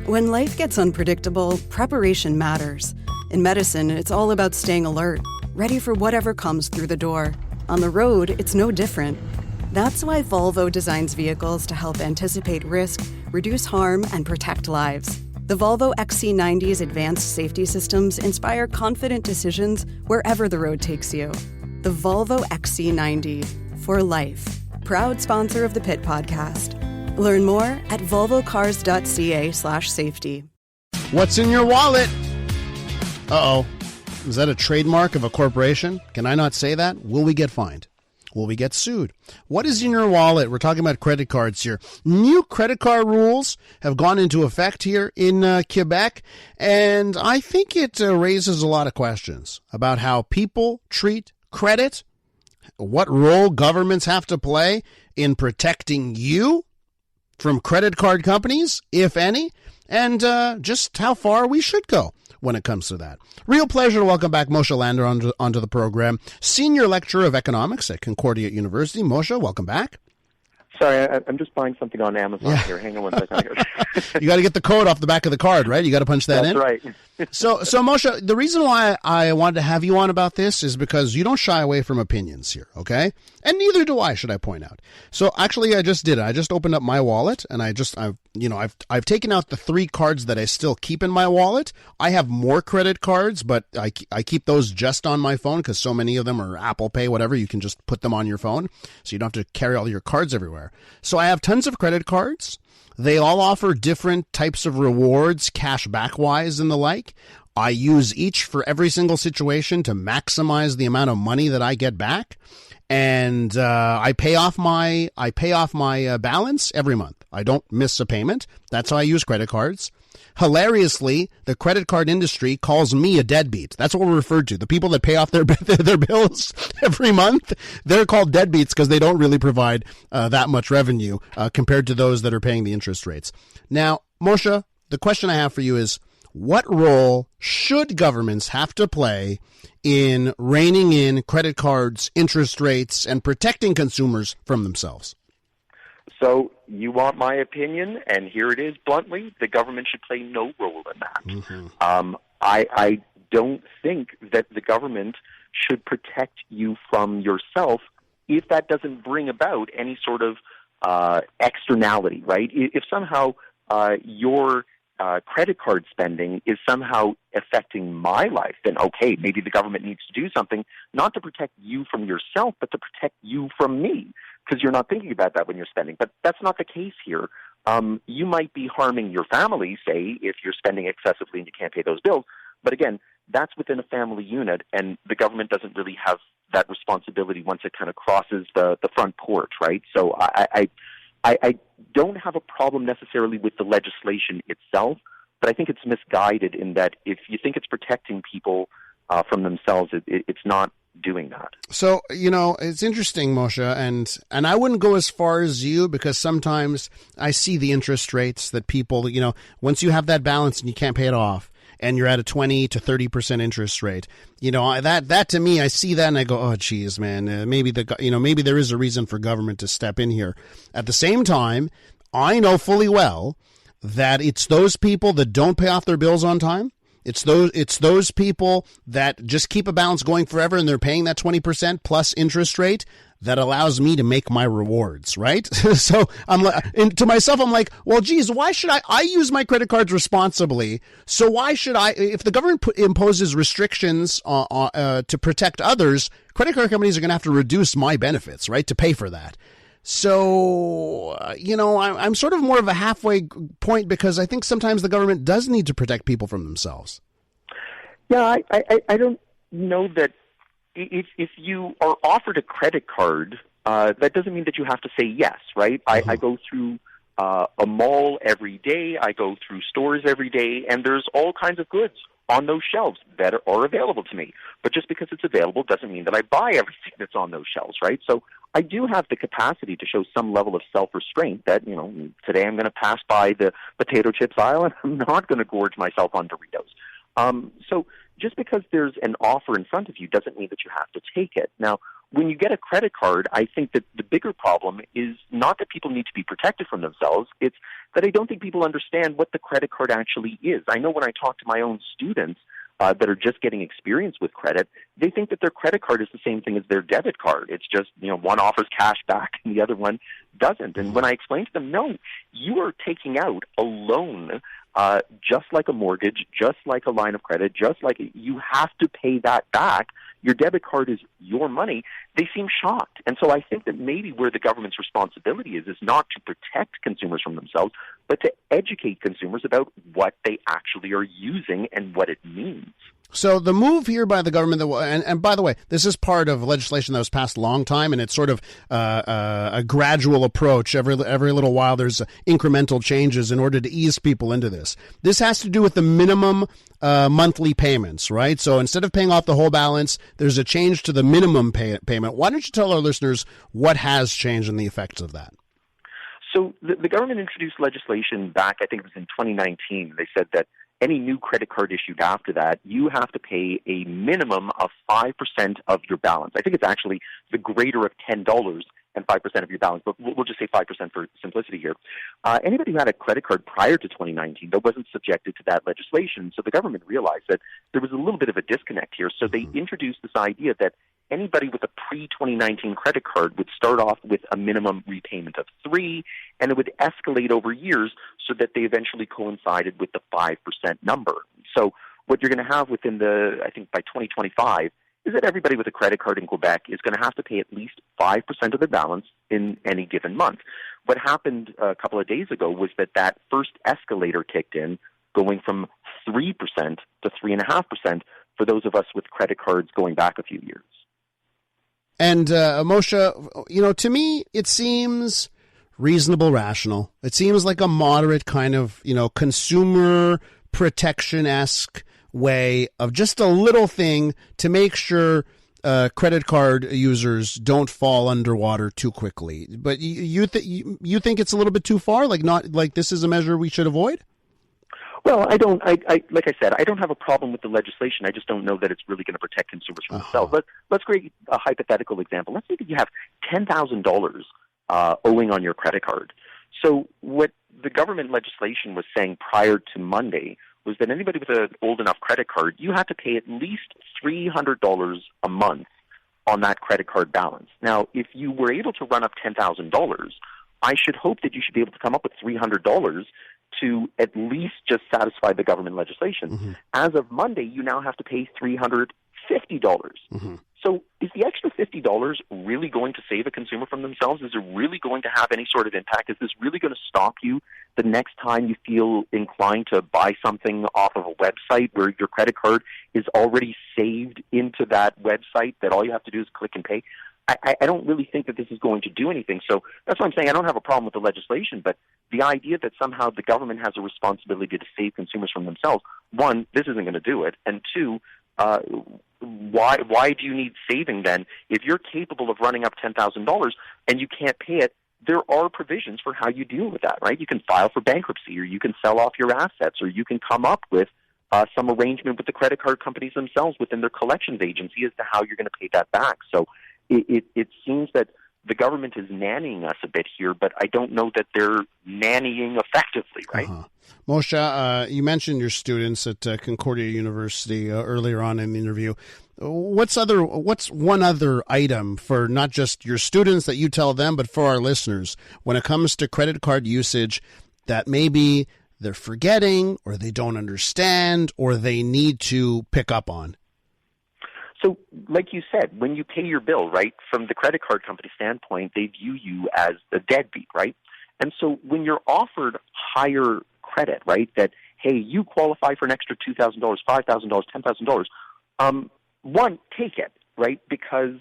When life gets unpredictable, preparation matters. In medicine, it's all about staying alert, ready for whatever comes through the door. On the road, it's no different. That's why Volvo designs vehicles to help anticipate risk, reduce harm, and protect lives. The Volvo XC90's advanced safety systems inspire confident decisions wherever the road takes you. The Volvo XC90, for life. Proud sponsor of the Pit Podcast. Learn more at volvocars.ca/safety. What's in your wallet? Uh-oh. Is that a trademark of a corporation? Can I not say that? Will we get fined? Will we get sued? What is in your wallet? We're talking about credit cards here. New credit card rules have gone into effect here in Quebec, and I think it raises a lot of questions about how people treat credit, what role governments have to play in protecting you from credit card companies, if any, and just how far we should go when it comes to that. Real pleasure to welcome back Moshe Lander onto the program, Senior Lecturer of Economics at Concordia University. Moshe, welcome back. Sorry, I'm just buying something on Amazon here. Hang on one second. You got to get the code off the back of the card, right? You got to punch that in. That's right. So Moshe, the reason why I wanted to have you on about this is because you don't shy away from opinions here, okay? And neither do I, should I point out. So actually, I just did it. I just opened up my wallet, and I've taken out the 3 cards that I still keep in my wallet. I have more credit cards, but I keep those just on my phone because so many of them are Apple Pay, whatever. You can just put them on your phone, so you don't have to carry all your cards everywhere. So I have tons of credit cards. They all offer different types of rewards, cash back-wise and the like. I use each for every single situation to maximize the amount of money that I get back. And I pay off my balance every month. I don't miss a payment. That's how I use credit cards. Hilariously, the credit card industry calls me a deadbeat. That's what we're referred to. The people that pay off their bills every month, they're called deadbeats because they don't really provide that much revenue compared to those that are paying the interest rates. Now, Moshe, the question I have for you is, what role should governments have to play in reining in credit cards, interest rates, and protecting consumers from themselves? So you want my opinion, and here it is bluntly. The government should play no role in that. Mm-hmm. I don't think that the government should protect you from yourself if that doesn't bring about any sort of externality, right? If somehow your credit card spending is somehow affecting my life, then okay, maybe the government needs to do something, not to protect you from yourself, but to protect you from me, because you're not thinking about that when you're spending. But that's not the case here. You might be harming your family, say, if you're spending excessively and you can't pay those bills. But again, that's within a family unit, and the government doesn't really have that responsibility once it kind of crosses the front porch, right? So I don't have a problem necessarily with the legislation itself, but I think it's misguided in that if you think it's protecting people from themselves, it's not doing that. So, it's interesting, Moshe, and I wouldn't go as far as you because sometimes I see the interest rates that people, once you have that balance and you can't pay it off, and you're at a 20 to 30% interest rate, that to me, I see that and I go, oh, geez, man, maybe there is a reason for government to step in here. At the same time, I know fully well that it's those people that don't pay off their bills on time. It's those people that just keep a balance going forever and they're paying that 20% plus interest rate that allows me to make my rewards, right? So I'm like, and to myself, I'm like, well, geez, why should I use my credit cards responsibly? So why should if the government imposes restrictions to protect others, credit card companies are going to have to reduce my benefits, right, to pay for that. So, I'm sort of more of a halfway point because I think sometimes the government does need to protect people from themselves. Yeah, I don't know that if you are offered a credit card, that doesn't mean that you have to say yes, right? Mm-hmm. I go through a mall every day. I go through stores every day, and there's all kinds of goods on those shelves that are available to me. But just because it's available doesn't mean that I buy everything that's on those shelves, right? So I do have the capacity to show some level of self-restraint that, today I'm going to pass by the potato chips aisle and I'm not going to gorge myself on Doritos. So just because there's an offer in front of you doesn't mean that you have to take it. Now, when you get a credit card, I think that the bigger problem is not that people need to be protected from themselves. It's that I don't think people understand what the credit card actually is. I know when I talk to my own students that are just getting experience with credit, they think that their credit card is the same thing as their debit card. It's just, one offers cash back and the other one doesn't. And when I explain to them, no, you are taking out a loan just like a mortgage, just like a line of credit, just like you have to pay that back. Your debit card is your money. They seem shocked. And so I think that maybe where the government's responsibility is not to protect consumers from themselves, but to educate consumers about what they actually are using and what it means. So the move here by the government, and by the way, this is part of legislation that was passed a long time, and it's sort of a gradual approach. Every little while, there's incremental changes in order to ease people into this. This has to do with the minimum monthly payments, right? So instead of paying off the whole balance, there's a change to the minimum payment. Why don't you tell our listeners what has changed and the effects of that? So the government introduced legislation back, I think it was in 2019. They said that any new credit card issued after that, you have to pay a minimum of 5% of your balance. I think it's actually the greater of $10 and 5% of your balance, but we'll just say 5% for simplicity here. Anybody who had a credit card prior to 2019, though, wasn't subjected to that legislation, so the government realized that there was a little bit of a disconnect here, so they introduced this idea that anybody with a pre-2019 credit card would start off with a minimum repayment of 3%, and it would escalate over years so that they eventually coincided with the 5% number. So what you're going to have within I think by 2025, is that everybody with a credit card in Quebec is going to have to pay at least 5% of their balance in any given month. What happened a couple of days ago was that first escalator kicked in, going from 3% to 3.5% for those of us with credit cards going back a few years. And Moshe, to me, it seems reasonable, rational. It seems like a moderate kind of, consumer protection-esque way of just a little thing to make sure credit card users don't fall underwater too quickly. But you think it's a little bit too far? Like this is a measure we should avoid? Well, I don't. Like I said, I don't have a problem with the legislation. I just don't know that it's really going to protect consumers from themselves. Let's create a hypothetical example. Let's say that you have $10,000 owing on your credit card. So what the government legislation was saying prior to Monday was that anybody with an old enough credit card, you have to pay at least $300 a month on that credit card balance. Now, if you were able to run up $10,000, I should hope that you should be able to come up with $300 to at least just satisfy the government legislation. Mm-hmm. As of Monday, you now have to pay $350. Mm-hmm. So is the extra $50 really going to save a consumer from themselves? Is it really going to have any sort of impact? Is this really going to stop you the next time you feel inclined to buy something off of a website where your credit card is already saved into that website that all you have to do is click and pay? I don't really think that this is going to do anything. So that's why I'm saying I don't have a problem with the legislation, but the idea that somehow the government has a responsibility to save consumers from themselves, one, this isn't going to do it, and two, why do you need saving then? If you're capable of running up $10,000 and you can't pay it, there are provisions for how you deal with that, right? You can file for bankruptcy, or you can sell off your assets, or you can come up with some arrangement with the credit card companies themselves within their collections agency as to how you're going to pay that back. So it seems that the government is nannying us a bit here, but I don't know that they're nannying effectively, right? Uh-huh. Moshe, you mentioned your students at Concordia University earlier on in the interview. What's one other item for not just your students that you tell them, but for our listeners when it comes to credit card usage that maybe they're forgetting or they don't understand or they need to pick up on? So, like you said, when you pay your bill, right, from the credit card company standpoint, they view you as a deadbeat, right? And so when you're offered higher credit, right, that, hey, you qualify for an extra $2,000, $5,000, $10,000, one, take it, right, because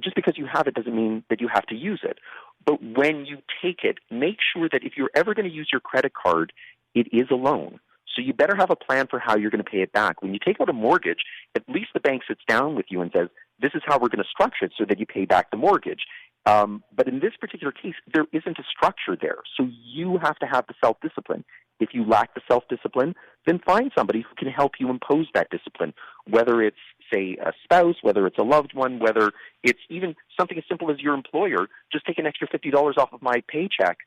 just because you have it doesn't mean that you have to use it. But when you take it, make sure that if you're ever going to use your credit card, it is a loan. So you better have a plan for how you're going to pay it back. When you take out a mortgage, at least the bank sits down with you and says, this is how we're going to structure it so that you pay back the mortgage. But in this particular case, there isn't a structure there. So you have to have the self-discipline. If you lack the self-discipline, then find somebody who can help you impose that discipline, whether it's say, a spouse, whether it's a loved one, whether it's even something as simple as your employer, just take an extra $50 off of my paycheck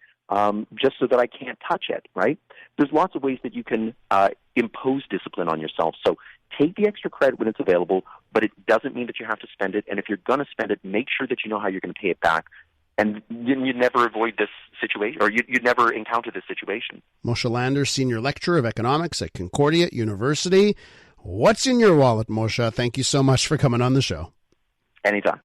just so that I can't touch it, right? There's lots of ways that you can impose discipline on yourself. So take the extra credit when it's available, but it doesn't mean that you have to spend it. And if you're going to spend it, make sure that you know how you're going to pay it back. And you'd never avoid this situation, or you'd never encounter this situation. Moshe Lander, Senior Lecturer of Economics at Concordia University. What's in your wallet, Moshe? Thank you so much for coming on the show. Anytime.